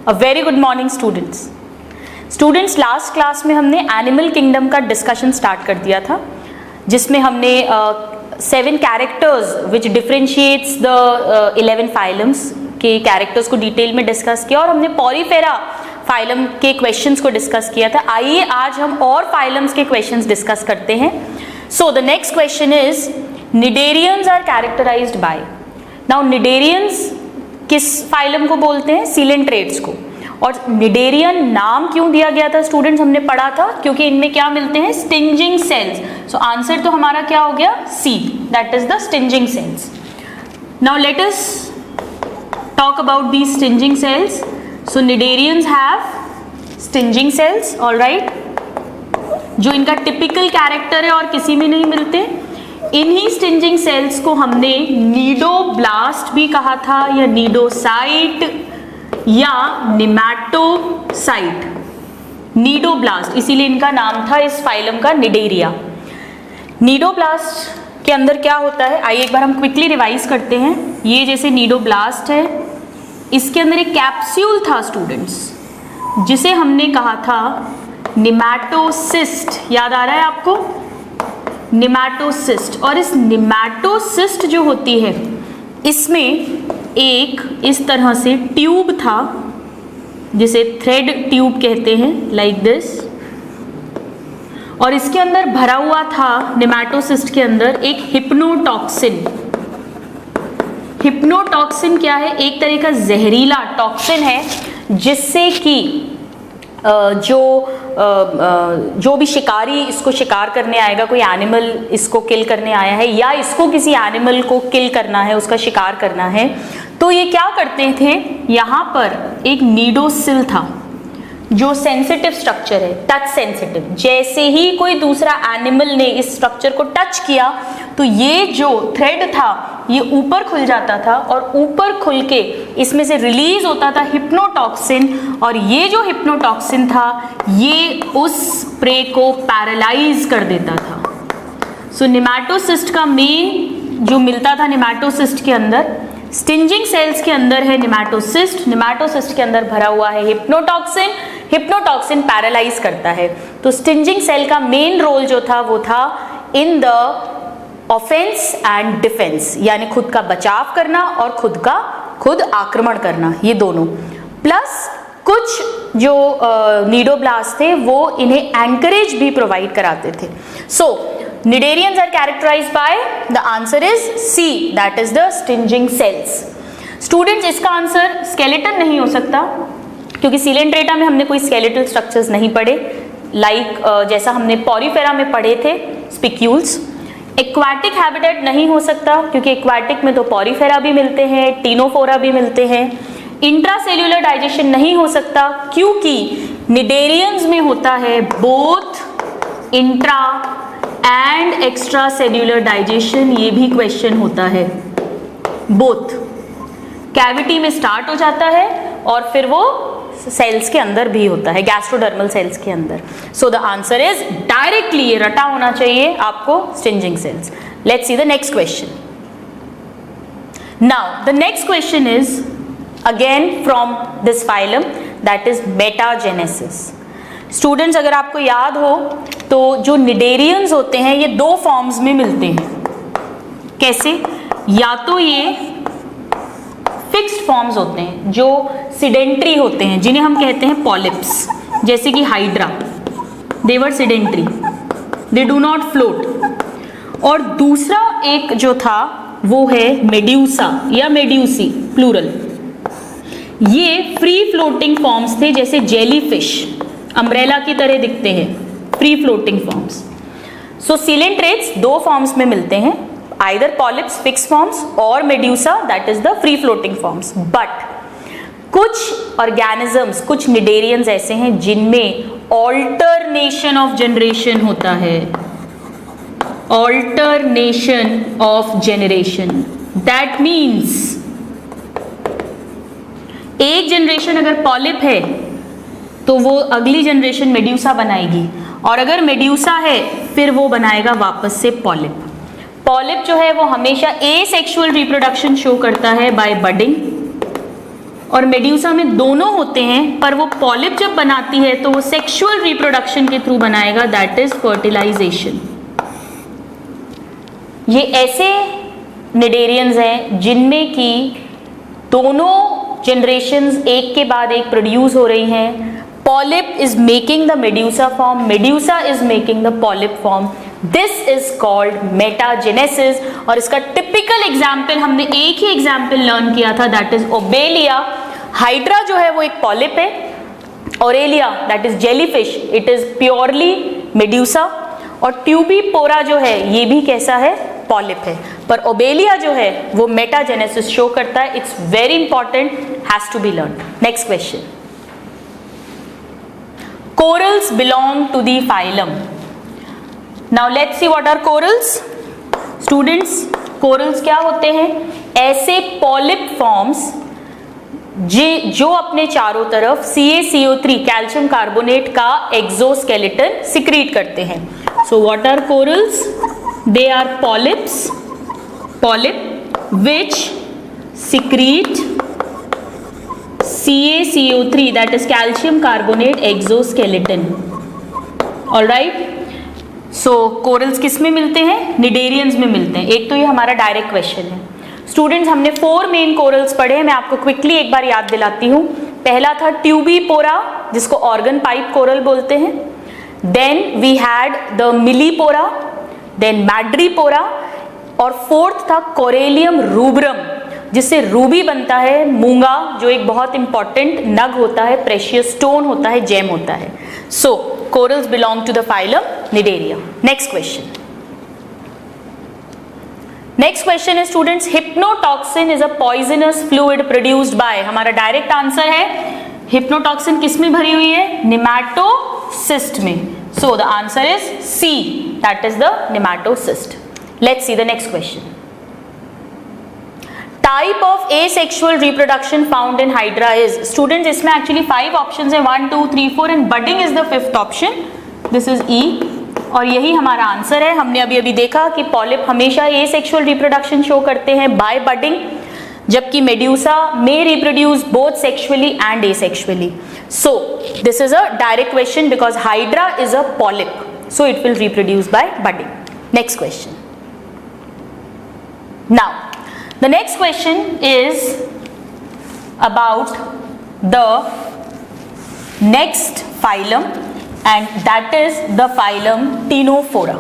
A very good morning students. Students last class में हमने animal kingdom का discussion start कर दिया था, जिसमें हमने 7 characters which differentiates the 11 phylums के कैरेक्टर्स को डिटेल में डिस्कस किया और हमने पॉरीफेरा फाइलम के क्वेश्चंस को डिस्कस किया था। आइए आज हम और फाइलम्स के क्वेश्चंस डिस्कस करते हैं। So the next question is cnidarians are characterised by. Now cnidarians किस फाइलम को बोलते हैं? सीलेंट्रेट्स को। और निडेरियन नाम क्यों दिया गया था स्टूडेंट्स? हमने पढ़ा था क्योंकि इनमें क्या मिलते हैं? Stinging cells. सो आंसर तो हमारा क्या हो गया? See, that is the stinging cells. Now let us talk about these stinging cells. So cnidarians have stinging cells, alright, जो इनका टिपिकल कैरेक्टर है और किसी में नहीं मिलते। इन्हीं स्टिंजिंग सेल्स को हमने नीडोब्लास्ट भी कहा था, या नीडोसाइट, या निमैटोसाइट। नीडोब्लास्ट, इसीलिए इनका नाम था इस फाइलम का निडेरिया। नीडोब्लास्ट के अंदर क्या होता है, आइए एक बार हम क्विकली रिवाइज करते हैं। ये जैसे नीडोब्लास्ट है, इसके अंदर एक कैप्सूल था स्टूडेंट्स, जिसे हमने कहा था निमैटोसिस्ट। याद आ रहा है आपको? निमैटोसिस्ट। और इस निमैटोसिस्ट जो होती है, इसमें एक इस तरह से ट्यूब था, जिसे थ्रेड ट्यूब कहते हैं, लाइक दिस। और इसके अंदर भरा हुआ था, निमैटोसिस्ट के अंदर, एक हिप्नोटॉक्सिन। हिप्नोटॉक्सिन क्या है? एक तरह का जहरीला टॉक्सिन है, जिससे कि जो भी शिकारी इसको शिकार करने आएगा, कोई एनिमल इसको किल करने आया है या इसको किसी एनिमल को किल करना है, उसका शिकार करना है, तो ये क्या करते थे? यहाँ पर एक नीडोसिल था जो सेंसिटिव स्ट्रक्चर है, टच सेंसिटिव। जैसे ही कोई दूसरा एनिमल ने इस स्ट्रक्चर को टच किया तो ये जो थ्रेड था ये ऊपर खुल जाता था, और ऊपर खुल के इसमें से रिलीज होता था हिप्नोटॉक्सिन। और ये जो हिप्नोटॉक्सिन था ये उस प्रे को पैरालाइज कर देता था। सो निमैटोसिस्ट का मेन जो मिलता था निमैटोसिस्ट के अंदर, स्टिंजिंग सेल्स के अंदर है निमैटोसिस्ट, निमैटोसिस्ट के अंदर भरा हुआ है हिप्नोटॉक्सिन। हिप्नोटॉक्सिन पैरालाइज करता है। तो स्टिंजिंग सेल का मेन रोल जो था वो था in the offence and defence, यानी खुद का बचाव करना और खुद आक्रमण करना, ये दोनों। प्लस कुछ जो नीडोब्लास्ट थे वो इन्हें एंकरेज भी प्रोवाइड कराते थे। So cnidarians are characterised by, the answer is C, that is the stinging cells. Students, इसका आंसर स्केलेटन नहीं हो सकता, क्योंकि सीलेंट्रेटा में हमने कोई स्केलेटल स्ट्रक्चर्स नहीं पढ़े, लाइक जैसा हमने पॉरीफेरा में पढ़े थे स्पिक्यूल्स। एक्वाटिक हैबिटेट नहीं हो सकता, क्योंकि एक्वाटिक में तो पॉरीफेरा भी मिलते हैं, टीनोफोरा भी मिलते हैं। इंट्रासेल्यूलर डाइजेशन नहीं हो सकता, क्योंकि निडेरियंस में होता है both intra and extra cellular digestion. ये भी क्वेश्चन होता है। बोथ कैविटी में स्टार्ट हो जाता है और फिर वो सेल्स के अंदर भी होता है, गैस्ट्रोडर्मल सेल्स के अंदर। So the answer is directly, ये रटा होना चाहिए आपको, stinging cells. Let's see the next question. Now the next question is again from this phylum, that is metagenesis. Students, अगर आपको याद हो तो जो निडेरियंस होते हैं ये 2 फॉर्म्स में मिलते हैं। कैसे? या तो ये फिक्स्ड फॉर्म्स होते हैं जो सिडेंट्री होते हैं, जिन्हें हम कहते हैं पॉलिप्स, जैसे कि hydra, they were sedentary, they do not float. और दूसरा एक जो था वो है मेड्यूसा या मेड्यूसी, प्लूरल। ये फ्री फ्लोटिंग फॉर्म्स थे, जैसे जेलीफिश, अम्ब्रेला की तरह दिखते हैं, फ्री फ्लोटिंग फॉर्म्स। सो सीलेंट्रेट्स 2 फॉर्म्स में मिलते हैं, either polyps fixed forms और medusa that is the free floating forms। but कुछ organisms, कुछ निडेरियंस ऐसे हैं जिनमें alternation of generation होता है। alternation of generation, that means एक जनरेशन अगर पॉलिप है तो वो अगली जनरेशन मेड्यूसा बनाएगी, और अगर मेड्यूसा है फिर वो बनाएगा वापस से पॉलिप। पॉलिप जो है वो हमेशा एसेक्सुअल रिप्रोडक्शन शो करता है बाय बडिंग, और मेड्यूसा में दोनों होते हैं, पर वो पॉलिप जब बनाती है तो वो सेक्सुअल रिप्रोडक्शन के थ्रू बनाएगा, दैट इज फर्टिलाइजेशन। ये ऐसे निडेरियंस हैं जिनमें कि दोनों जनरेशन्स एक के बाद एक प्रोड्यूस हो रही हैं। Polyp is making the medusa form, medusa is making the polyp form, this is called metagenesis. और इसका टिपिकल एग्जाम्पल हमने एक ही एग्जाम्पल लर्न किया था, दैट इज ओबेलिया। हाइड्रा जो है वो एक पॉलिप है, Aurelia that is jellyfish, it is purely medusa. और ट्यूबीपोरा जो है ये भी कैसा है, पॉलिप है, पर ओबेलिया जो है वो मेटाजेनेसिस शो करता है। It's very important, has to be learn. Next question, corals belong to the phylum. Now let's see what are corals. Students, corals क्या होते हैं, ऐसे पॉलिप फॉर्म्स जो अपने चारों तरफ CaCO3 कैल्शियम कार्बोनेट का एक्सोस्केलेटन सिक्रीट करते हैं। So what are corals, they are polyp which secrete CaCO3 that is calcium carbonate exoskeleton. all right, so corals किस में मिलते हैं, निडेरियंस में मिलते हैं। एक तो ये हमारा डायरेक्ट क्वेश्चन है। स्टूडेंट्स, हमने 4 मेन कोरल्स पढ़े हैं, मैं आपको क्विकली एक बार याद दिलाती हूँ। पहला था ट्यूबीपोरा जिसको ऑर्गन पाइप कोरल बोलते हैं, then we had the millepora, then madrepora, और फोर्थ था कोरेलियम रूब्रम जिससे रूबी बनता है, मूंगा जो एक बहुत इंपॉर्टेंट नग होता है, प्रेशियस स्टोन होता है, जेम होता है। So corals belong to the phylum cnidaria. Next question, next question है students, hypnotoxin is a poisonous fluid produced by. हमारा डायरेक्ट आंसर है हिप्नोटॉक्सिन किस में भरी हुई है, नेमाटोसिस्ट में। So the answer is C, that is the nematocyst. Let's see the next question. Type of asexual reproduction found in Hydra is, students इसमें actually 5 options हैं, 1 2 3 4 and budding is the 5th option. This is E और यही हमारा answer है। हमने अभी देखा कि पॉलिप हमेशा asexual reproduction शो करते हैं by budding, जबकि medusa may reproduce both sexually and asexually. So this is a direct question because Hydra is a polyp, so it will reproduce by budding. Next question. Now the next question is about the next phylum and that is the phylum Ctenophora.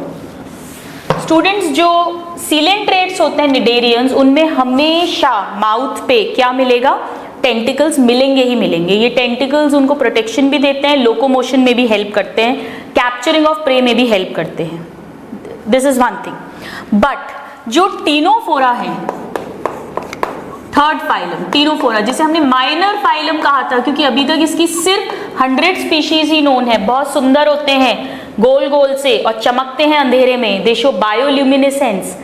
Students, जो coelenterates होते हैं cnidarians, उनमें हमेशा mouth पे क्या मिलेगा, tentacles मिलेंगे ही मिलेंगे। ये टेंटिकल्स उनको प्रोटेक्शन भी देते हैं, लोकोमोशन में भी हेल्प करते हैं, कैप्चरिंग ऑफ प्रे में भी हेल्प करते हैं। This is one thing. But जो टीनोफोरा है, थर्ड फाइलम टीनोफोरा, जिसे हमने माइनर फाइलम कहा था क्योंकि अभी तक इसकी सिर्फ 100 स्पीशीज ही नोन है। बहुत सुंदर होते हैं, गोल गोल से, और चमकते हैं अंधेरे में, दे शो बायोल्यूमिनेसेंस।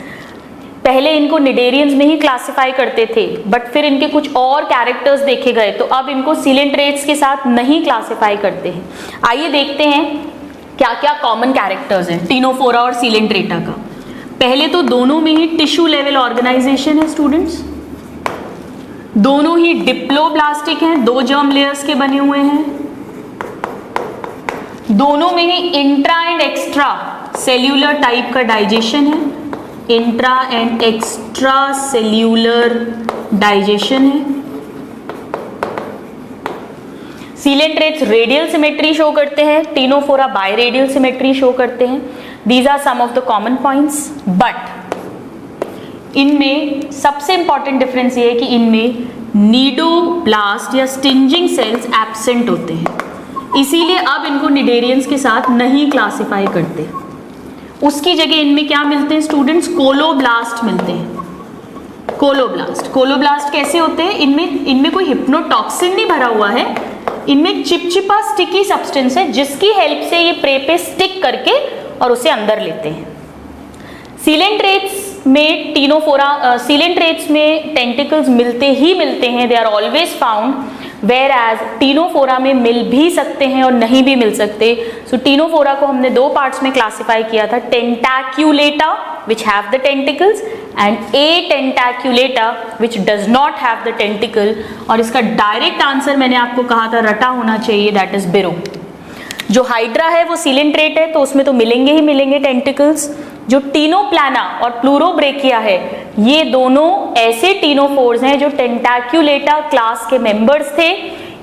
पहले इनको निडेरियंस में ही क्लासिफाई करते थे, बट फिर इनके कुछ और कैरेक्टर्स देखे गए तो अब इनको सीलेंट्रेट्स के साथ नहीं क्लासिफाई करते हैं। आइए देखते हैं क्या क्या कॉमन कैरेक्टर्स हैं टीनोफोरा और सीलेंट्रेटा का। पहले तो दोनों में ही टिश्यू लेवल ऑर्गेनाइजेशन है स्टूडेंट्स, दोनों ही डिप्लोब्लास्टिक हैं, 2 जर्म लेयर्स के बने हुए हैं, दोनों में ही intra and extra cellular type का डाइजेशन है, intra and extra cellular digestion है। सीलेंट्रेट्स रेडियल सिमेट्री शो करते हैं, ctenophora by radial symmetry show करते हैं। These are some of the common points, but इनमें सबसे इंपॉर्टेंट डिफरेंस ये है कि इनमें नीडोब्लास्ट या स्टिंजिंग सेल्स एब्सेंट होते हैं, इसीलिए अब इनको निडेरियंस के साथ नहीं क्लासिफाई करते। उसकी जगह इनमें क्या मिलते हैं स्टूडेंट्स, कोलोब्लास्ट मिलते हैं। कोलोब्लास्ट कैसे होते हैं, इनमें कोई हिप्नोटॉक्सिन नहीं भरा हुआ है, इनमें चिपचिपा स्टिकी सब्सटेंस है जिसकी हेल्प से ये प्रे पे स्टिक करके और उसे अंदर लेते हैं। सीलेंट्रेट्स में सीलेंट्रेट्स में टेंटिकल्स मिलते ही मिलते हैं, they are always found, whereas Ctenophora में मिल भी सकते हैं और नहीं भी मिल सकते। सो टीनोफोरा को हमने 2 पार्ट्स में क्लासिफाई किया था, tentaculata which have the tentacles and A tentaculata which does not have the tentacle, और इसका डायरेक्ट आंसर मैंने आपको कहा था रटा होना चाहिए, दैट इज बिरो। जो हाइड्रा है वो सीलेंट्रेट है तो उसमें तो मिलेंगे ही मिलेंगे टेंटिकल्स। जो टीनोप्लाना और प्लूरोब्रेकिया है ये दोनों ऐसे टीनोफोर्स हैं जो टेंटाक्यूलेटा क्लास के मेंबर्स थे।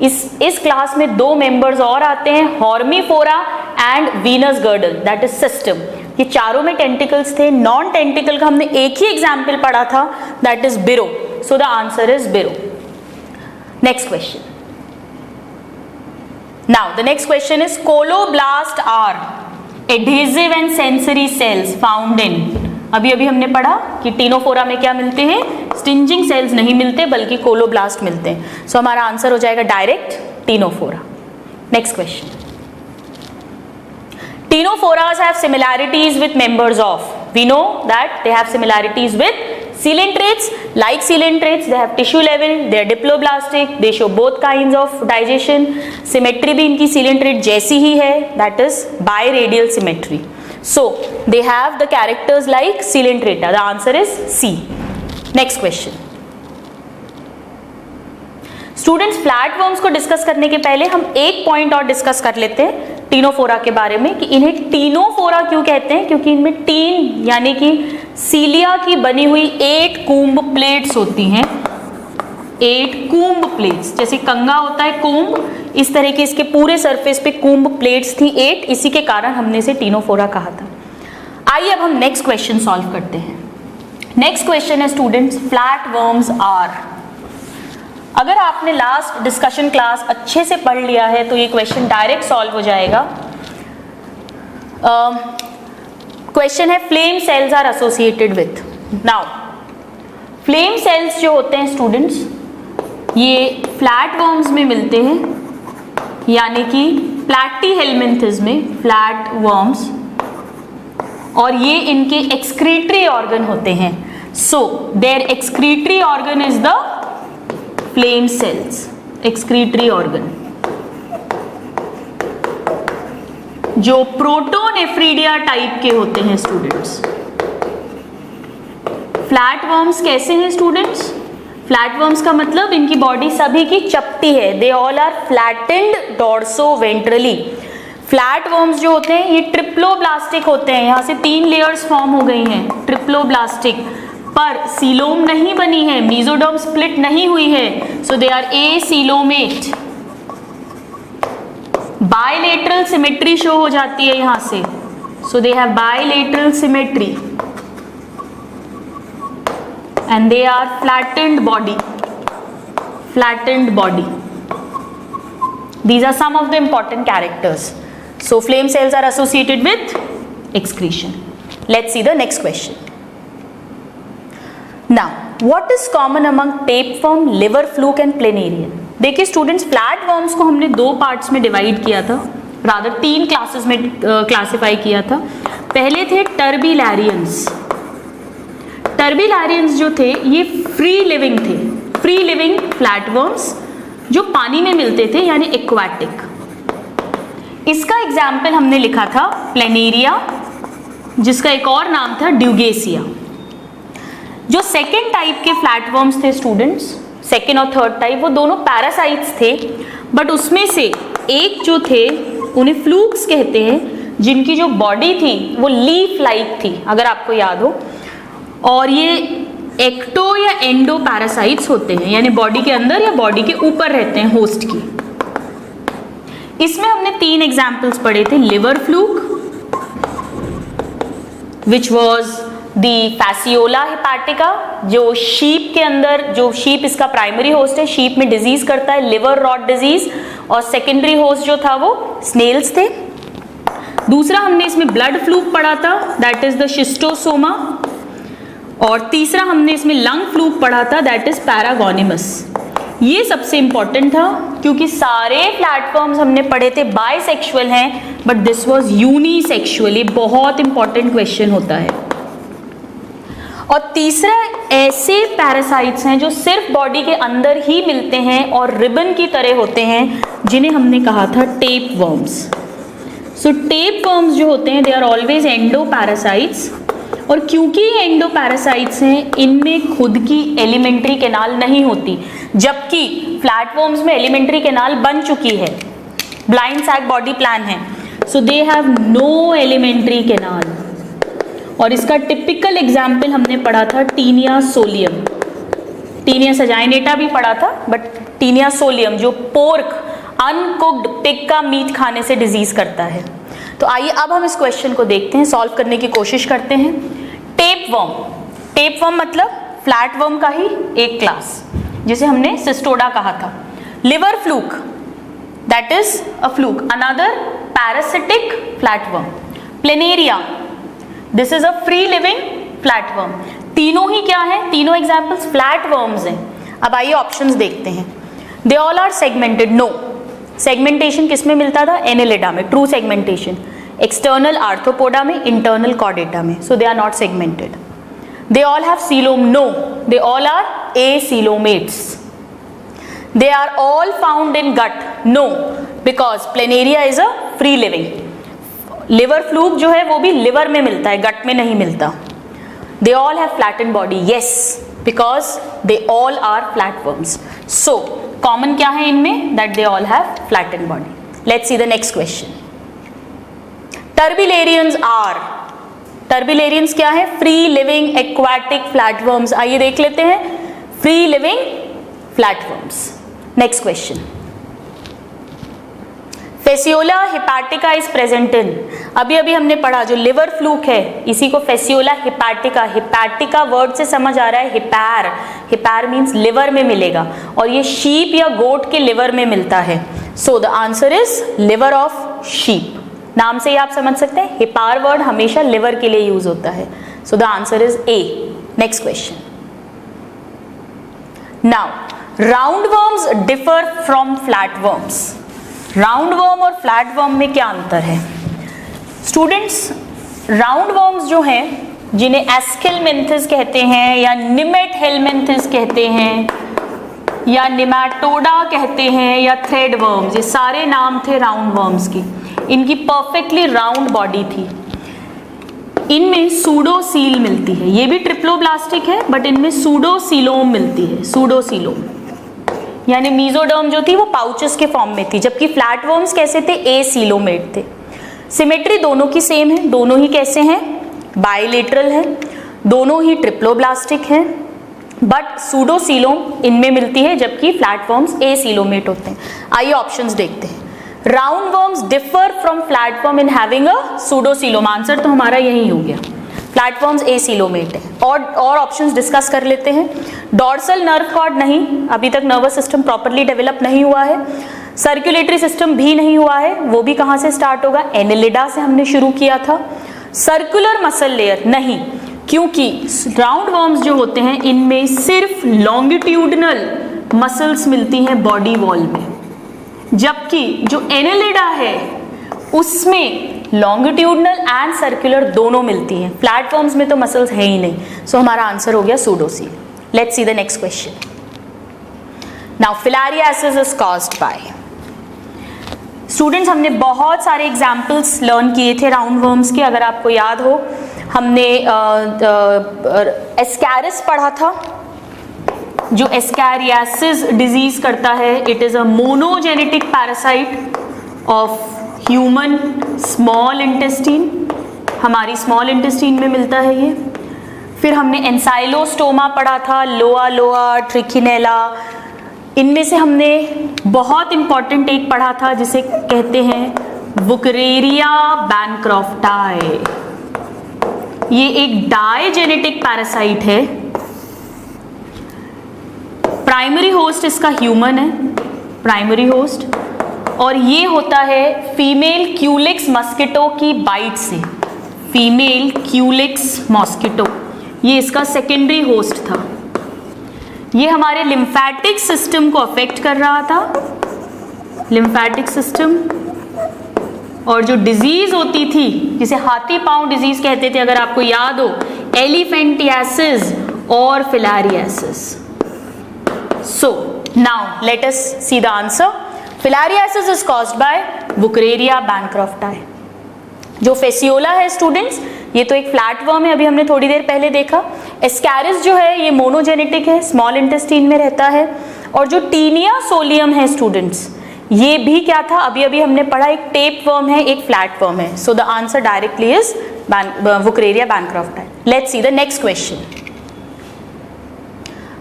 इस क्लास में दो मेंबर्स और आते हैं, hormiphora and Venus girdle, that is system. ये चारों में टेंटिकल्स थे। नॉन टेंटिकल का हमने एक ही एग्जाम्पल पढ़ा था, दैट इज बिरो। सो द आंसर इज बिरो। Next question. Now the next question is coloblast are adhesive and sensory cells found in, अभी हमने पढ़ा कि टीनोफोरा में क्या मिलते हैं, स्टिंजिंग सेल्स नहीं मिलते बल्कि कोलोब्लास्ट मिलते हैं। सो हमारा आंसर हो जाएगा direct Ctenophora. Next question. Tenophoras have similarities with members of, we know that they have similarities with coelentrates. Like coelentrates, they have tissue level, they are diploblastic, they show both kinds of digestion. Symmetry भी इनकी coelentrate जैसी ही है, that is biradial symmetry. So they have the characters like coelentrata. The answer is C. Next question. Students, flatworms को discuss करने के पहले हम एक पॉइंट और डिस्कस कर लेते हैं टीनोफोरा के बारे में कि इन्हें टीनोफोरा क्यों कहते हैं, क्योंकि इनमें टीन यानी कि सीलिया की बनी हुई 8 कूम्ब प्लेट्स होती हैं। 8 कूम्ब प्लेट्स, जैसे कंगा होता है कूम्ब, इस तरह के इसके पूरे सरफेस पे कूम्ब प्लेट्स थी 8, इसी के कारण हमने इसे टीनोफोरा कहा था। आइए अब हम नेक्स्ट क्वेश्चन सॉल्व करते हैं। नेक्स्ट क्वेश्चन है स्टूडेंट्स, फ्लैटवर्म्स आर। अगर आपने लास्ट डिस्कशन क्लास अच्छे से पढ़ लिया है तो ये क्वेश्चन डायरेक्ट सॉल्व हो जाएगा। क्वेश्चन है flame cells are associated with. Now flame cells जो होते हैं स्टूडेंट्स, ये फ्लैटवर्म्स में मिलते हैं, यानी कि प्लैटीहेलमिन्थेस में फ्लैटवर्म्स, और ये इनके एक्सक्रीटरी ऑर्गन होते हैं। So their excretory organ is the flame cells, excretory organ, जो प्रोटोनेफ्रीडिया टाइप के होते हैं स्टूडेंट्स। फ्लैटवर्म्स कैसे हैं स्टूडेंट्स? फ्लैटवर्म्स का मतलब इनकी बॉडी सभी की चपटी है, they all are flattened dorsoventrally. Flatworms जो होते हैं ये ट्रिप्लोब्लास्टिक होते हैं, यहां से 3 लेयर्स फॉर्म हो गई हैं, ट्रिप्लोब्लास्टिक, पर सीलोम नहीं बनी है, मीजोडर्म स्प्लिट नहीं हुई है, so they are acoelomate. Bilateral symmetry show हो जाती है यहां से, so they have bilateral symmetry and they are flattened body, flattened body. These are some of the important characters. So flame cells are associated with excretion. Let's see the next question. Now, what is common among tapeworm, liver fluke and planarian? देखिए students, flatworms को हमने 2 parts में divide किया था, rather 3 classes में classify किया था। पहले थे टर्बिलैरियंस। टर्बिलैरियंस जो थे ये फ्री लिविंग थे, फ्री लिविंग फ्लैटवर्म्स जो पानी में मिलते थे, यानी एक्वाटिक। इसका एग्जाम्पल हमने लिखा था प्लेनेरिया, जिसका एक और नाम था ड्यूगेसिया। जो सेकेंड टाइप के फ्लैटवर्म्स थे स्टूडेंट्स, सेकेंड और थर्ड टाइप, वो दोनों पैरासाइट्स थे, बट उसमें से एक जो थे उन्हें फ्लूक्स कहते हैं, जिनकी जो बॉडी थी वो लीफ लाइक थी, अगर आपको याद हो, और ये एक्टो या एंडो पैरासाइट्स होते हैं, यानी बॉडी के अंदर या बॉडी के ऊपर रहते हैं होस्ट की। इसमें हमने 3 एग्जाम्पल्स पढ़े थे, liver fluke which was the fasciola hepatica, जो शीप के अंदर, जो शीप इसका प्राइमरी होस्ट है, शीप में डिजीज करता है, लिवर रॉट डिजीज, और सेकेंडरी होस्ट जो था वो स्नेल्स थे। दूसरा हमने इसमें ब्लड फ्लूक पढ़ा था, दैट इज द शिस्टोसोमा, और तीसरा हमने इसमें लंग फ्लूक पढ़ा था, दैट इज पैरागोनिमस। ये सबसे इंपॉर्टेंट था क्योंकि सारे प्लेटफॉर्म्स हमने पढ़े थे बाइसेक्सुअल हैं, बट दिस वाज यूनिसेक्सुअल। ये बहुत इंपॉर्टेंट क्वेश्चन होता है। और तीसरा ऐसे पैरासाइट्स हैं जो सिर्फ बॉडी के अंदर ही मिलते हैं और रिबन की तरह होते हैं, जिन्हें हमने कहा था tapeworms. So tapeworms जो होते हैं they are always endoparasites, और क्योंकि ये एंडोपैरासाइट्स हैं, इनमें खुद की एलिमेंट्री कैनाल नहीं होती, जबकि फ्लैटवर्म्स में एलिमेंट्री कैनाल बन चुकी है, ब्लाइंड सैक बॉडी प्लान है, so they have no alimentary canal. और इसका टिपिकल एग्जाम्पल हमने पढ़ा था टीनिया सोलियम, टीनिया सजाइनेटा भी पढ़ा था, बट टीनिया सोलियम जो पोर्क अनकुक्ड पिग का मीट खाने से डिजीज करता है। तो आइए अब हम इस क्वेश्चन को देखते हैं, सॉल्व करने की कोशिश करते हैं। टेपवर्म, टेपवर्म मतलब फ्लैटवर्म का ही एक क्लास, जिसे हमने सिस्टोडा कहा था। Liver fluke, that is a fluke, another parasitic flatworm. Planaria, this is a free living flatworm. तीनों ही क्या है, तीनों एग्जाम्पल्स फ्लैटवर्म्स हैं। अब आइए ऑप्शंस देखते हैं। They all are segmented, no. Segmentation किसमें मिलता था, एनेलिडा में, ट्रू सेगमेंटेशन। एक्सटर्नल आर्थ्रोपोडा में, इंटरनल कॉर्डेटा में, so they are not segmented. They all have coelom, no, they all are acoelomates. They are all found in gut, no, because planaria is a free living. Liver fluke जो है वो भी liver में मिलता है, गट में नहीं मिलता। They all have flattened body, yes, because they all are flatworms. So common क्या है इनमें, that they all have flattened body. Let's see the next question. Turbellarians are, turbellarians क्या है, फ्री लिविंग एक्वाटिक फ्लैटवर्म्स। आइए देख लेते हैं, free living flatworms. Next question. Fasciola hepatica is present in, अभी अभी हमने पढ़ा जो लिवर फ्लूक है इसी को फेसियोला हिपैटिका, हिपैटिका वर्ड से समझ आ रहा है हिपैर, हिपैर मीन्स लिवर में मिलेगा, और ये शीप या गोट के लिवर में मिलता है। So the answer is liver of sheep. नाम से ही आप समझ सकते हैं हिपार वर्ड हमेशा लिवर के लिए यूज होता है। So the answer is A. Next question. Now roundworms differ from flatworms. Roundworm और फ्लैटवर्म में क्या अंतर है स्टूडेंट्स? राउंडवर्म्स जो हैं, जिन्हें एस्किलमेंथिस कहते हैं या निमेटहेलमिंथिस कहते हैं या निमैटोडा कहते हैं या थ्रेडवर्म्स, ये सारे नाम थे राउंडवर्म्स की। इनकी परफेक्टली राउंड बॉडी थी। इनमें सूडोसील मिलती है, ये भी ट्रिप्लोब्लास्टिक है बट इनमें सूडोसीलोम मिलती है, सूडोसीलोम। यानी मीजोडर्म जो थी वो पाउचेस के फॉर्म में थी, जबकि फ्लैटवर्म्स कैसे थे, एसीलोमेट थे। सिमेट्री दोनों की सेम है, दोनों ही कैसे हैं, बाइलेटरल है, दोनों ही ट्रिप्लोब्लास्टिक हैं, बट सूडोसीलोम इनमें मिलती है जबकि फ्लैटवर्म्स एसीलोमेट होते हैं। आइए ऑप्शंस देखते हैं। Roundworms differ from flatworm in having a pseudocoelom, answer तो हमारा यही हो गया, फ्लैटवर्म्स एसीलोमेट है। और ऑप्शंस डिस्कस कर लेते हैं। डॉर्सल नर्व कॉर्ड नहीं, अभी तक नर्वस सिस्टम प्रॉपर्ली डेवलप नहीं हुआ है। सर्कुलेटरी सिस्टम भी नहीं हुआ है, वो भी कहाँ से स्टार्ट होगा, एनेलिडा से हमने शुरू किया था। सर्कुलर मसल लेयर नहीं, क्योंकि राउंडवर्म्स जो होते हैं इनमें सिर्फ लॉन्गिट्यूडनल मसल्स मिलती हैं बॉडी वॉल में, जबकि जो एनेलिडा है उसमें लॉन्गिट्यूडनल एंड सर्कुलर दोनों मिलती हैं। फ्लैटवर्म्स में तो मसल्स है ही नहीं, सो हमारा आंसर हो गया pseudocoel. Let's see the next question. Now filariasis is caused by. Students हमने बहुत सारे एग्जाम्पल्स लर्न किए थे राउंडवर्म्स के, अगर आपको याद हो हमने एस्कैरिस पढ़ा था जो एस्कैरियासिस डिजीज करता है। It is a monogenetic parasite of human small intestine, हमारी स्मॉल इंटेस्टीन में मिलता है ये। फिर हमने एंसाइलोस्टोमा पढ़ा था, लोआ लोआ, ट्रिकिनेला। इनमें से हमने बहुत इंपॉर्टेंट एक पढ़ा था जिसे कहते हैं वुकरेरिया बैनक्रॉफ्टाई। ये एक डाइजेनेटिक पैरासाइट है, प्राइमरी होस्ट इसका ह्यूमन है, प्राइमरी होस्ट, और ये होता है फीमेल क्यूलिक्स मस्किटो की बाइट से। फीमेल क्यूलिक्स मॉस्किटो ये इसका सेकेंडरी होस्ट था। ये हमारे लिम्फेटिक सिस्टम को अफेक्ट कर रहा था, लिम्फेटिक सिस्टम। और जो डिजीज होती थी जिसे हाथी पांव डिजीज कहते थे, अगर आपको याद हो, एलिफेंटियासिस और filariasis. So now let us see the answer. Filariasis is caused by wuchereria bancrofti. जो फेसियोला है स्टूडेंट्स, ये तो एक फ्लैट वर्म है, अभी हमने थोड़ी देर पहले देखा। एस्कैरिस जो है ये मोनोजेनेटिक है, स्मॉल इंटेस्टाइन में रहता है। और जो टीनिया सोलियम है स्टूडेंट्स, ये भी क्या था, अभी अभी हमने पढ़ा, एक टेप वर्म है, एक फ्लैट वर्म है। So the answer directly is wuchereria bancrofti. Let's see the next question.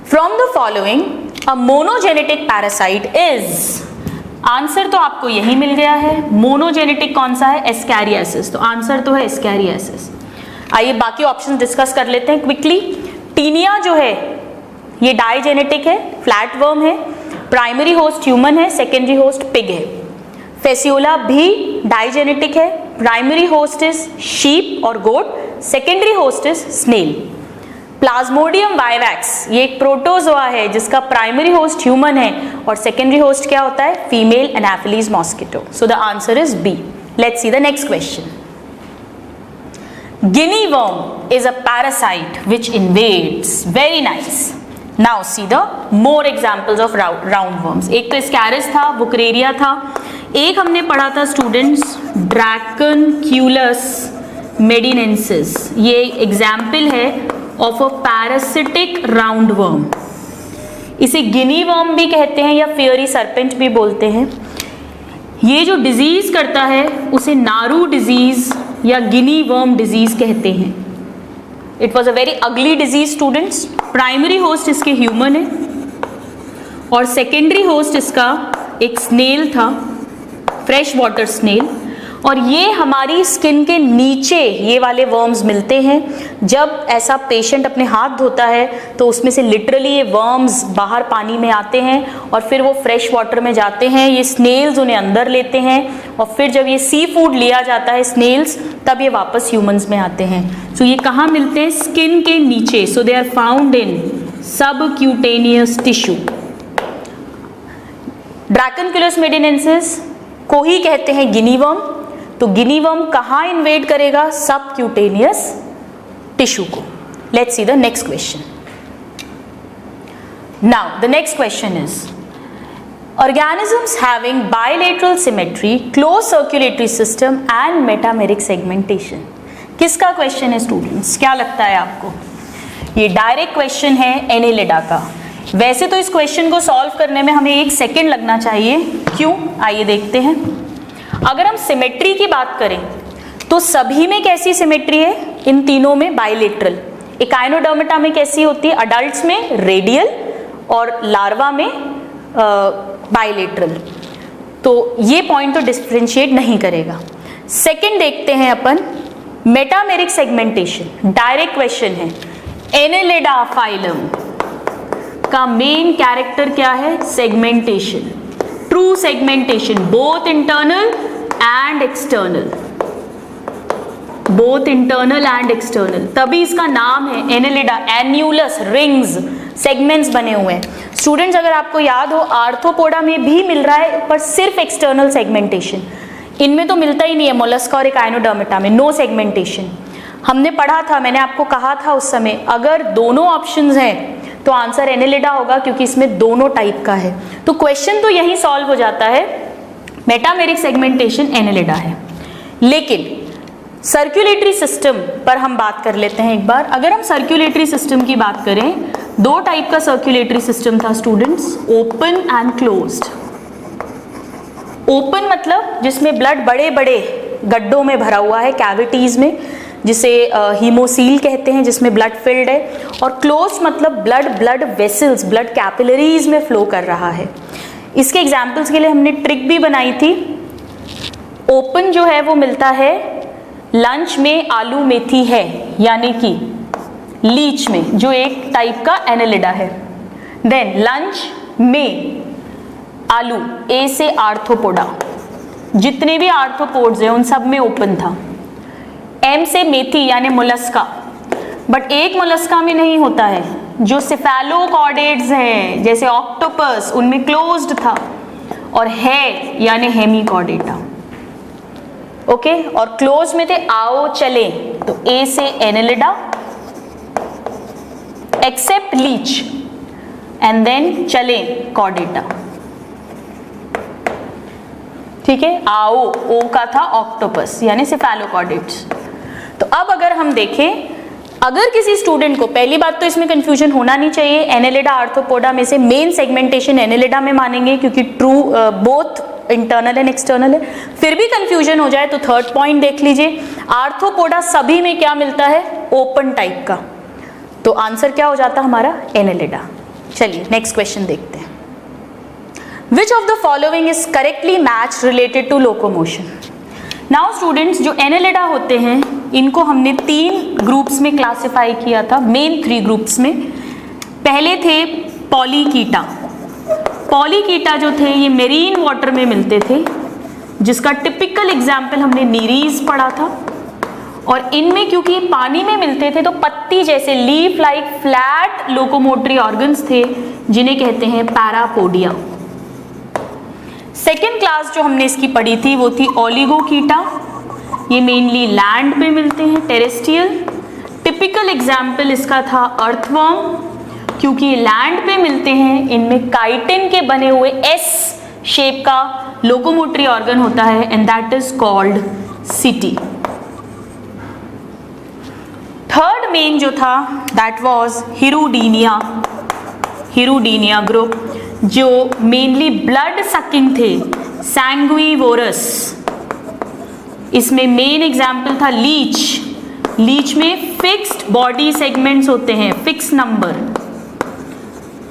From the following a monogenetic parasite is, answer तो आपको यही मिल गया है। मोनोजेनेटिक कौन सा है? एस्कैरियासिस। तो आंसर तो है एस्कैरियासिस। आइए बाकी ऑप्शन डिस्कस कर लेते हैं क्विकली। टीनिया जो है ये डाइजेनेटिक है, फ्लैट वर्म है, प्राइमरी होस्ट ह्यूमन है, सेकेंडरी होस्ट पिग है। फेसियोला भी डाइजेनेटिक है, प्राइमरी होस्ट इज शीप और goat, secondary host is snail. Plasmodium vivax ये एक प्रोटोजोआ है जिसका प्राइमरी होस्ट ह्यूमन है और सेकेंडरी होस्ट क्या होता है? Female Anopheles mosquito. So the answer is B. Let's see the next question. Guinea worm is a parasite which invades, very nice. Now see the more examples of round worms. एक तो Ascaris था, Wuchereria था, एक हमने पढ़ा था students Dracunculus medinensis। ये example है of a parasitic round worm. इसे गिनी वर्म भी कहते हैं या फेयरी सर्पेंट भी बोलते हैं। ये जो डिजीज करता है उसे नारू डिजीज या गिनी वर्म डिजीज कहते हैं। It was a very ugly disease students. Primary host इसके ह्यूमन है और सेकेंडरी होस्ट इसका एक स्नेल था, फ्रेश वाटर स्नेल। और ये हमारी स्किन के नीचे ये वाले वर्म्स मिलते हैं। जब ऐसा पेशेंट अपने हाथ धोता है तो उसमें से लिटरली ये वर्म्स बाहर पानी में आते हैं और फिर वो फ्रेश वाटर में जाते हैं, ये स्नेल्स उन्हें अंदर लेते हैं और फिर जब ये सी फूड लिया जाता है स्नेल्स, तब ये वापस ह्यूमंस में आते हैं। सो ये कहाँ मिलते हैं? स्किन के नीचे। So they are found in subcutaneous tissue. Dracunculus medinensis को ही कहते हैं गिनी वर्म। तो गिनी वर्म कहाँ इन्वेड करेगा? सबक्यूटेनियस टिश्यू को। Let's see the next question. Now the next question is organisms having bilateral symmetry, close circulatory system and metameric segmentation। किसका question है स्टूडेंट्स? क्या लगता है आपको? ये डायरेक्ट क्वेश्चन है एनेलिडा का। वैसे तो इस क्वेश्चन को सॉल्व करने में हमें 1 सेकेंड लगना चाहिए, क्यों? आइए देखते हैं। अगर हम सिमेट्री की बात करें तो सभी में कैसी सिमेट्री है? इन तीनों में बाइलेटरल। एकाइनोडर्मेटा में कैसी होती है? अडल्ट्स में रेडियल और लार्वा में बाइलेटरल। तो ये पॉइंट तो डिफरेंशिएट नहीं करेगा। सेकंड देखते हैं अपन मेटामेरिक सेगमेंटेशन। डायरेक्ट क्वेश्चन है। एनेलिडा फाइलम का मेन कैरेक्टर क्या है? Segmentation, true segmentation, both internal and external, both internal and external. तभी इसका नाम है एनेलिडा। एन्यूलस, रिंग्स, सेगमेंट्स बने हुए हैं। स्टूडेंट्स अगर आपको याद हो आर्थ्रोपोडा में भी मिल रहा है पर सिर्फ एक्सटर्नल सेगमेंटेशन, इनमें तो मिलता ही नहीं है। मोलस्का और एकाइनोडर्मेटा में नो सेगमेंटेशन। हमने पढ़ा था, मैंने आपको कहा था उस समय, अगर दोनों ऑप्शंस हैं तो आंसर एनेलिडा होगा क्योंकि इसमें दोनों टाइप का है। तो क्वेश्चन तो यही सॉल्व हो जाता है, मेटामेरिक सेगमेंटेशन एनेलिडा है। लेकिन सर्कुलेटरी सिस्टम पर हम बात कर लेते हैं एक बार। अगर हम सर्कुलेटरी सिस्टम की बात करें, 2 टाइप का सर्कुलेटरी सिस्टम था students, open and closed. Open मतलब जिसमें ब्लड बड़े बड़े गड्ढों में भरा हुआ है, कैविटीज में, जिसे हीमोसील कहते हैं, जिसमें ब्लड फिल्ड है। और क्लोज मतलब ब्लड वेसल्स, ब्लड कैपिलरीज में फ्लो कर रहा है। इसके एग्जाम्पल्स के लिए हमने ट्रिक भी बनाई थी। ओपन जो है वो मिलता है लंच में आलू मेथी है, यानी कि लीच में, जो एक टाइप का एनेलिडा है। देन लंच में आलू, ए से आर्थ्रोपोडा, जितने भी आर्थ्रोपोड्स हैं उन सब में ओपन था। एम से मेथी यानी मोलस्का, बट एक मोलस्का में नहीं होता है, जो सिफेलोकॉर्डेट्स हैं जैसे ऑक्टोपस, उनमें क्लोज्ड था। और है यानी हेमिकॉर्डेटा। ओके, और क्लोज में थे आओ चले, तो ए से Annelida, except leech, and then चले कॉर्डेटा। ठीक है, आओ, ओ का था ऑक्टोपस यानी सिफेलोकॉर्डेट्स। तो अब अगर हम देखें, अगर किसी स्टूडेंट को, पहली बात तो इसमें कंफ्यूजन होना नहीं चाहिए, एनेलिडा आर्थ्रोपोडा में से मेन सेगमेंटेशन एनेलिडा में मानेंगे क्योंकि true both internal and external है। फिर भी कंफ्यूजन हो जाए तो थर्ड पॉइंट देख लीजिए, आर्थ्रोपोडा सभी में क्या मिलता है, ओपन टाइप का, तो आंसर क्या हो जाता हमारा, एनेलिडा। चलिए नेक्स्ट क्वेश्चन देखते हैं। Which of the following is correctly match related to locomotion. Now students, जो एनेलिडा होते हैं इनको हमने 3 ग्रुप्स में क्लासिफाई किया था, मेन 3 ग्रुप्स में। पहले थे पॉलीकीटा। पॉलीकीटा जो थे ये मेरीन वाटर में मिलते थे, जिसका टिपिकल एग्जाम्पल हमने नीरीज पढ़ा था। और इनमें क्योंकि पानी में मिलते थे तो पत्ती जैसे leaf like flat locomotory organs थे, जिन्हें कहते हैं पैरापोडिया। सेकेंड क्लास जो हमने इसकी पढ़ी थी वो थी ओलिगोकीटा। ये मेनली लैंड पे मिलते हैं, टेरेस्ट्रियल। टिपिकल एग्जाम्पल इसका था अर्थवर्म, क्योंकि ये लैंड पे मिलते हैं, इनमें काइटिन के बने हुए एस शेप का लोकोमोटरी ऑर्गन होता है and that is called city. Third main जो था दैट वाज हिरुडीनिया। हिरुडीनिया ग्रुप जो मेनली ब्लड सकिंग थे, सैंग्विवोरस। इसमें मेन एग्जाम्पल था लीच। लीच में फिक्स्ड बॉडी सेगमेंट्स होते हैं, फिक्स नंबर।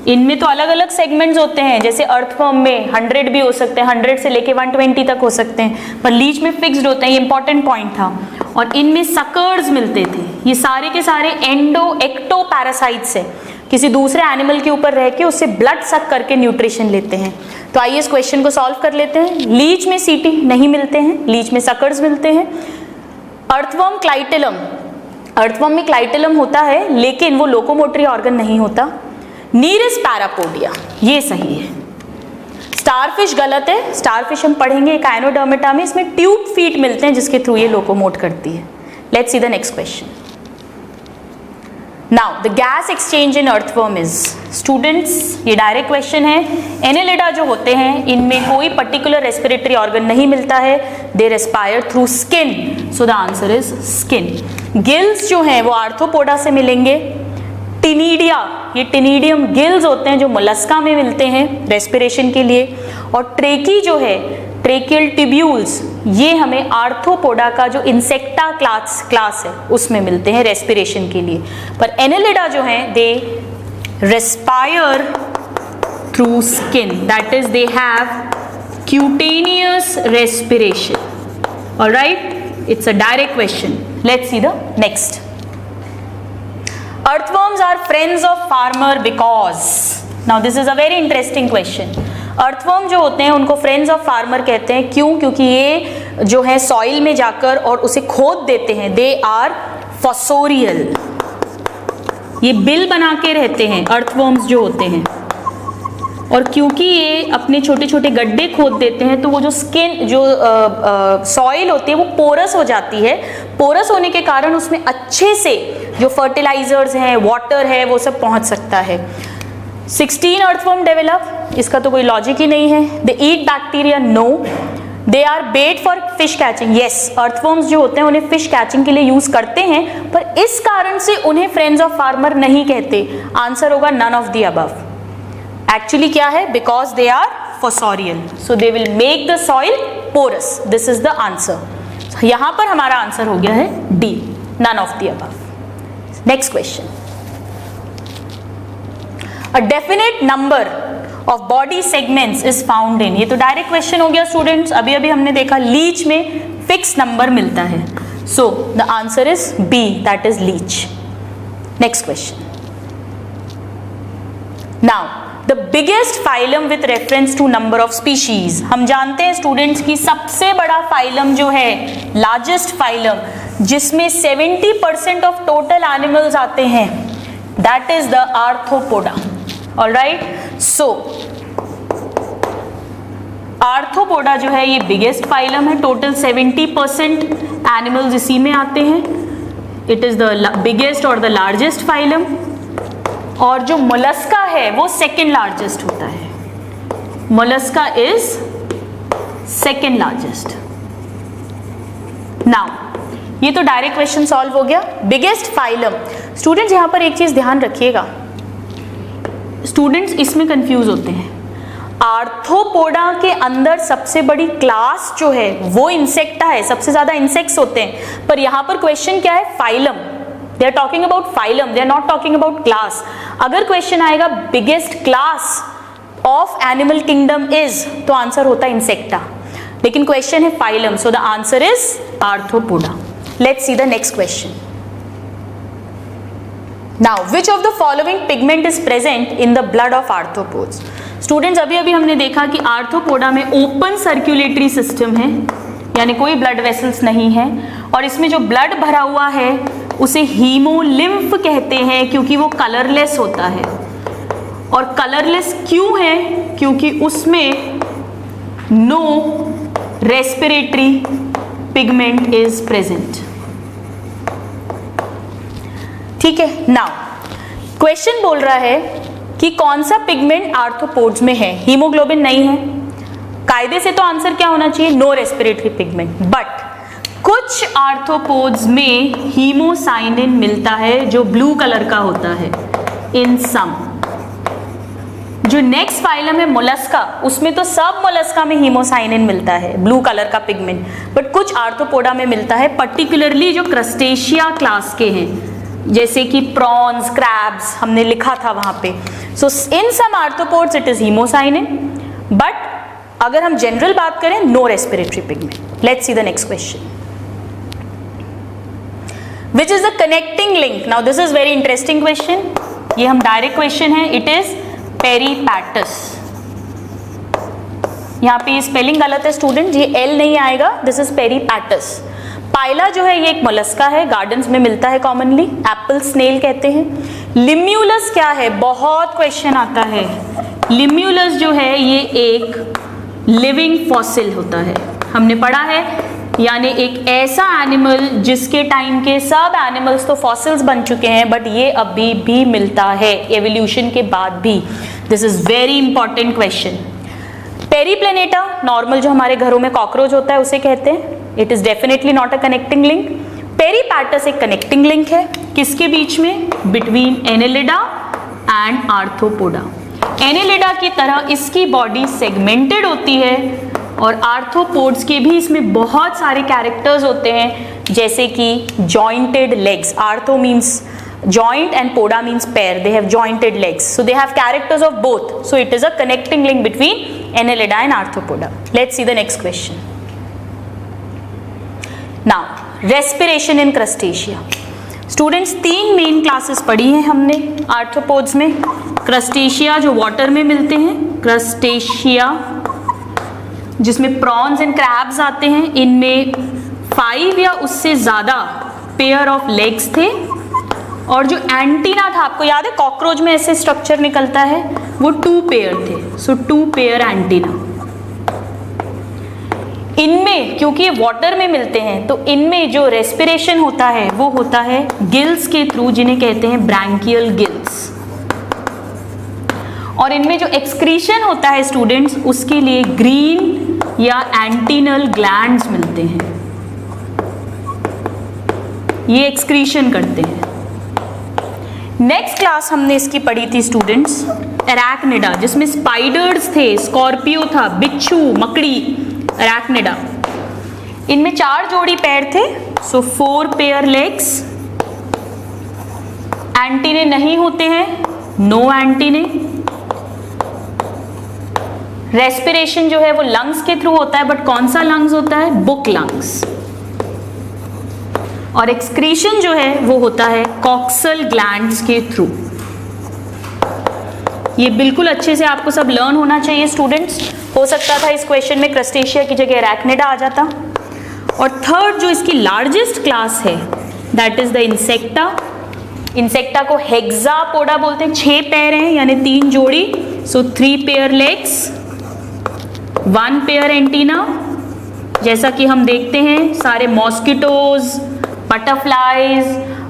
इनमें तो अलग अलग सेगमेंट्स होते हैं, जैसे अर्थवर्म में 100 भी हो सकते हैं, 100 से लेके 120 तक हो सकते हैं, पर लीच में फिक्स्ड होते हैं, ये इंपॉर्टेंट पॉइंट था। और इनमें सकर्स मिलते थे। ये सारे के सारे एक्टो पैरासाइट्स है, किसी दूसरे एनिमल के ऊपर रह के उससे ब्लड सक करके न्यूट्रिशन लेते हैं। तो आइए इस क्वेश्चन को सॉल्व कर लेते हैं। लीच में सीटी नहीं मिलते हैं, लीच में सकर्स मिलते हैं। अर्थवर्म क्लाइटेलम, अर्थवर्म में क्लाइटेलम होता है लेकिन वो लोकोमोटरी ऑर्गन नहीं होता। नीरस पैरापोडिया, ये सही है। स्टारफिश गलत है, स्टारफिश हम पढ़ेंगे काइनोडर्मेटा में, इसमें ट्यूब फीट मिलते हैं जिसके थ्रू ये लोकोमोट करती है। Let's see the next question. Now the gas exchange in earthworm is, students ये डायरेक्ट क्वेश्चन है। एनेलिडा जो होते हैं इनमें कोई पर्टिकुलर रेस्पिरेटरी ऑर्गन नहीं मिलता है, they respire through skin, so the answer is skin. Gills जो हैं वो आर्थ्रोपोडा से मिलेंगे। टिनीडिया, ये टिनीडियम गिल्स होते हैं जो मोलस्का में मिलते हैं रेस्पिरेशन के लिए। और ट्रेकी जो है, ट्रेकियल टिब्यूल्स, ये हमें आर्थ्रोपोडा का जो इंसेक्टा क्लास है उसमें मिलते हैं रेस्पिरेशन के लिए। पर एनेलिडा जो हैं they respire through skin, that is they have cutaneous respiration. Alright, it's a direct question. Let's see the next. Earthworms are friends of farmer because, now this is a very interesting question. Earthworm जो होते हैं उनको friends of farmer कहते हैं, क्यों? क्योंकि ये जो है सॉइल में जाकर और उसे खोद देते हैं, they are fossorial, ये बिल बना के रहते हैं earthworms जो होते हैं। और क्योंकि ये अपने छोटे छोटे गड्ढे खोद देते हैं तो वो जो स्किन जो सॉइल होती है वो पोरस हो जाती है। पोरस होने के कारण उसमें अच्छे से जो फर्टिलाइजर्स हैं, वाटर है, वो सब पहुंच सकता है। 16 अर्थवर्म डेवलप, इसका तो कोई लॉजिक ही नहीं है। They eat bacteria, no. They are bait for fish catching, yes. Earthworms जो होते हैं उन्हें फिश कैचिंग के लिए यूज करते हैं, पर इस कारण से उन्हें फ्रेंड्स ऑफ फार्मर नहीं कहते। आंसर होगा none of the above. Actually क्या है, because they are fossorial, so they will make the soil porous. This is the answer. यहां पर हमारा आंसर हो गया है D, none of the above. Next question. A definite number of body segments is found in, ये तो direct question हो गया स्टूडेंट्स। अभी अभी हमने देखा लीच में फिक्स नंबर मिलता है, so the answer is B, that is leech. Next question. Now the biggest phylum with reference to number of species, हम जानते हैं स्टूडेंट्स की सबसे बड़ा फाइलम जो है, लार्जेस्ट फाइलम, जिसमें 70% ऑफ टोटल एनिमल्स आते हैं, that is the arthropoda. Alright, so arthropoda जो है ये बिगेस्ट फाइलम है, टोटल 70% एनिमल्स इसी में आते हैं। इट इज द बिगेस्ट और द लार्जेस्ट फाइलम। और जो मोलस्का है वो सेकेंड लार्जेस्ट होता है, Mollusca is second largest. Now ये तो डायरेक्ट क्वेश्चन सॉल्व हो गया। बिगेस्ट फाइलम, स्टूडेंट्स यहाँ पर एक चीज ध्यान रखिएगा, स्टूडेंट्स इसमें कंफ्यूज होते हैं। आर्थ्रोपोडा के अंदर सबसे बड़ी क्लास जो है वो इंसेक्टा है, सबसे ज्यादा इंसेक्ट्स होते हैं, पर यहाँ पर क्वेश्चन क्या है, phylum. They are talking about phylum, they are not talking about class. अगर क्वेश्चन आएगा biggest class of animal kingdom is, तो आंसर होता है इंसेक्टा, लेकिन क्वेश्चन है phylum, so the answer is Arthropoda. Let's see the next question. Now, which of the following pigment is present in the blood of arthropods? Students अभी अभी हमने देखा कि आर्थ्रोपोडा में ओपन सर्कुलेटरी सिस्टम है, यानी कोई ब्लड वेसल्स नहीं है, और इसमें जो ब्लड भरा हुआ है उसे हीमोलिम्फ कहते हैं, क्योंकि वो कलरलेस होता है। और कलरलेस क्यों है? क्योंकि उसमें no respiratory pigment is present. ठीक है, नाउ क्वेश्चन बोल रहा है कि कौन सा पिगमेंट आर्थ्रोपोड्स में है, हीमोग्लोबिन नहीं है, कायदे से तो आंसर क्या होना चाहिए, नो रेस्पिरेटरी पिगमेंट। बट कुछ आर्थ्रोपोड्स में हीमोसाइनिन मिलता है जो ब्लू कलर का होता है, इन सम। जो नेक्स्ट फाइलम है मोलस्का, उसमें तो सब मोलस्का में हीमोसाइनिन मिलता है, ब्लू कलर का पिगमेंट, बट कुछ आर्थ्रोपोडा में मिलता है, पर्टिकुलरली जो क्रस्टेशिया क्लास के हैं, जैसे कि प्रॉन्स, क्रैब्स हमने लिखा था वहां पे। So in some arthropods it is haemocyanin, but अगर हम जनरल बात करें no respiratory pigment. Let's see the next question. Which is the connecting link? Now this is very interesting question, ये हम डायरेक्ट क्वेश्चन है, इट इज पेरीपैटस। यहाँ पे spelling गलत है स्टूडेंट, ये एल नहीं आएगा, दिस इज पेरीपैटस। पाइला जो है ये एक मोलस्का है, गार्डन्स में मिलता है कॉमनली, एप्पल स्नेल कहते हैं। लिम्यूलस क्या है, बहुत क्वेश्चन आता है। लिम्यूलस जो है ये एक लिविंग फॉसिल होता है, हमने पढ़ा है, यानी एक ऐसा एनिमल जिसके टाइम के सब एनिमल्स तो फॉसिल्स बन चुके हैं, बट ये अभी भी मिलता है एवोल्यूशन के बाद भी। This is very important question. Periplaneta normal जो हमारे घरों में कॉकरोच होता है उसे कहते हैं, it is definitely not a connecting link. Peripatus एक कनेक्टिंग लिंक है, किसके बीच में, between annelida and arthropoda. Annelida की तरह इसकी बॉडी सेगमेंटेड होती है, और आर्थ्रोपोड्स के भी इसमें बहुत सारे कैरेक्टर्स होते हैं, जैसे कि jointed legs, ortho means joint and poda means pair, they have jointed legs, so they have characters of both, so it is a connecting link between annelida and arthropoda. Let's see the next question. Now respiration in crustacea. Students तीन main classes पढ़ी हैं हमने arthropods में। Crustacea जो water में मिलते हैं, crustacea जिसमें प्रॉन्स एंड क्रैब्स आते हैं, इनमें 5 या उससे ज्यादा पेयर ऑफ लेग्स थे, और जो एंटीना था, आपको याद है कॉकरोच में ऐसे स्ट्रक्चर निकलता है, वो 2 पेयर थे, सो 2 पेयर एंटीना। इनमें क्योंकि ये वाटर में मिलते हैं, तो इनमें जो रेस्पिरेशन होता है वो होता है गिल्स के थ्रू, जिन्हें कहते हैं ब्रैंकियल गिल्स। और इनमें जो एक्सक्रीशन होता है स्टूडेंट्स, उसके लिए ग्रीन या एंटीनल ग्लैंड्स मिलते हैं, ये एक्सक्रीशन करते हैं। नेक्स्ट क्लास हमने इसकी पढ़ी थी स्टूडेंट्स एराक्निडा, जिसमें स्पाइडर्स थे, स्कॉर्पियो था, बिच्छू, मकड़ी, एराक्निडा। इनमें 4 जोड़ी पैर थे, सो 4 पेयर लेग्स। एंटीने नहीं होते हैं, नो एंटीने। रेस्पिरेशन जो है वो लंग्स के थ्रू होता है, बट कौन सा लंग्स होता है, बुक लंग्स। और एक्सक्रीशन जो है वो होता है कॉक्सल ग्लैंड्स के थ्रू। ये बिल्कुल अच्छे से आपको सब लर्न होना चाहिए स्टूडेंट्स। हो सकता था इस क्वेश्चन में क्रस्टेशिया की जगह एराक्निडा आ जाता। और थर्ड जो इसकी लार्जेस्ट क्लास है, that is the insecta. Insecta को हेक्सापोडा बोलते हैं, 6 पैर हैं यानी 3 जोड़ी, सो 3 पेयर लेग्स, 1 पेयर एंटीना। जैसा कि हम देखते हैं सारे मॉस्किटोज, बटरफ्लाइज,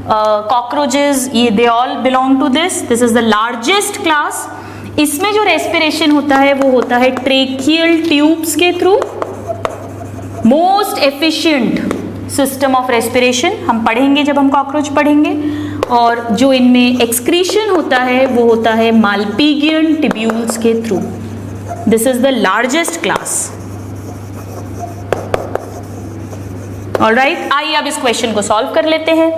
कॉकरोचेस, ये they all belong to this is the largest class. इसमें जो रेस्पिरेशन होता है वो होता है ट्रेकियल ट्यूब्स के थ्रू। Most efficient system of respiration हम पढ़ेंगे जब हम कॉकरोच पढ़ेंगे। और जो इनमें एक्सक्रीशन होता है वो होता है मालपीगियन टिब्यूल्स के through. This is the largest class. Alright, आइए अब इस क्वेश्चन को सॉल्व कर लेते हैं।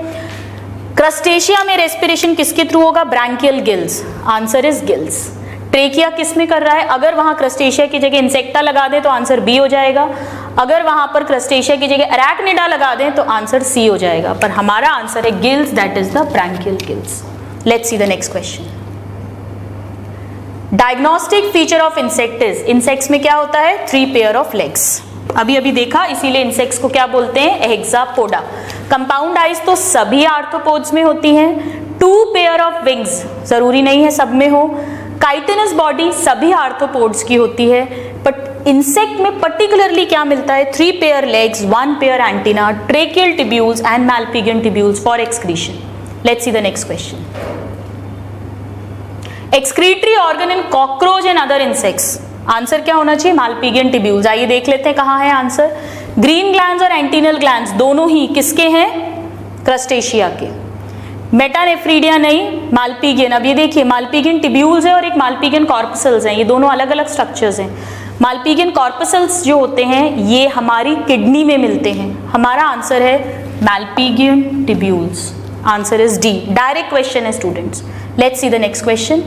क्रस्टेशिया में रेस्पिरेशन किसके थ्रू होगा? Branchial gills. Answer is gills. Trachea किस में कर रहा है? अगर वहां क्रस्टेशिया की जगह इंसेक्टा लगा दें तो आंसर बी हो जाएगा। अगर वहां पर क्रस्टेशिया की जगह अरैक्निडा लगा दें तो आंसर सी हो जाएगा। पर हमारा आंसर है gills, that is the branchial gills. Let's see the next question. Diagnostic feature of insect is, insects में क्या होता है? 3 पेयर ऑफ लेग्स। अभी अभी देखा, इसीलिए इंसेक्ट्स को क्या बोलते हैं? हेक्सापोडा। कंपाउंड आइज तो सभी आर्थ्रोपोड्स में होती हैं। 2 पेयर ऑफ विंग्स, जरूरी नहीं है सब में हो। काइटिनस बॉडी सभी आर्थ्रोपोड्स की होती है, बट इंसेक्ट में पर्टिकुलरली क्या मिलता है? 3 pair legs, 1 pair antenna, tracheal tubules and Malpighian tubules for excretion. Let's see the next question. Excretory organ in cockroach and other insects, answer क्या होना चाहिए? Malpighian tubules. आइए देख लेते हैं कहाँ है आंसर। ग्रीन ग्लैंड्स और एंटीनल ग्लैंड्स दोनों ही किसके हैं? क्रस्टेशिया के। मेटानेफ्रीडिया नहीं, मालपीगियन। अब ये देखिए, मालपीगियन टिब्यूल्स है और एक मालपीगियन कॉर्पसल्स हैं, ये दोनों अलग अलग स्ट्रक्चर्स हैं। मालपीगियन कॉर्पसल्स जो होते हैं ये हमारी किडनी में मिलते हैं। हमारा आंसर है Malpighian tubules. Answer is D. Direct question है students. Let's see the next question.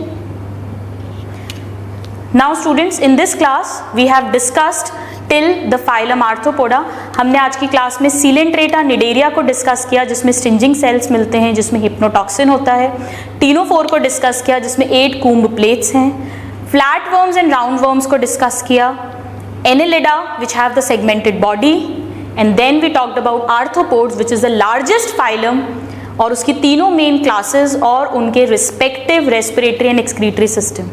Now students, in this class we have discussed till the phylum arthropoda. हमने आज की क्लास में सीलेंट्रेटा निडेरिया को डिस्कस किया जिसमें स्टिंजिंग सेल्स मिलते हैं, जिसमें हिप्नोटॉक्सिन होता है। टीनोफोर को डिस्कस किया जिसमें 8 कूम्ब प्लेट्स हैं। Flatworms and roundworms को डिस्कस किया। Annelida which have the segmented body, and then we talked about arthropods which is the largest phylum और उसकी तीनों मेन क्लासेस और उनके respective respiratory and excretory system.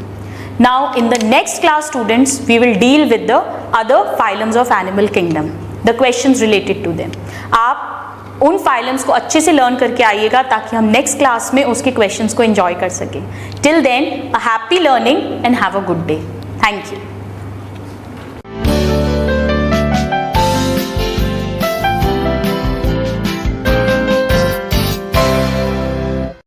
Now in the next class students we will deal with the other phylums of animal kingdom, the questions related to them. आप उन phylums को अच्छे से learn करके आइएगा ताकि हम next class में उसके questions को enjoy कर सकें. Till then, a happy learning and have a good day. Thank you.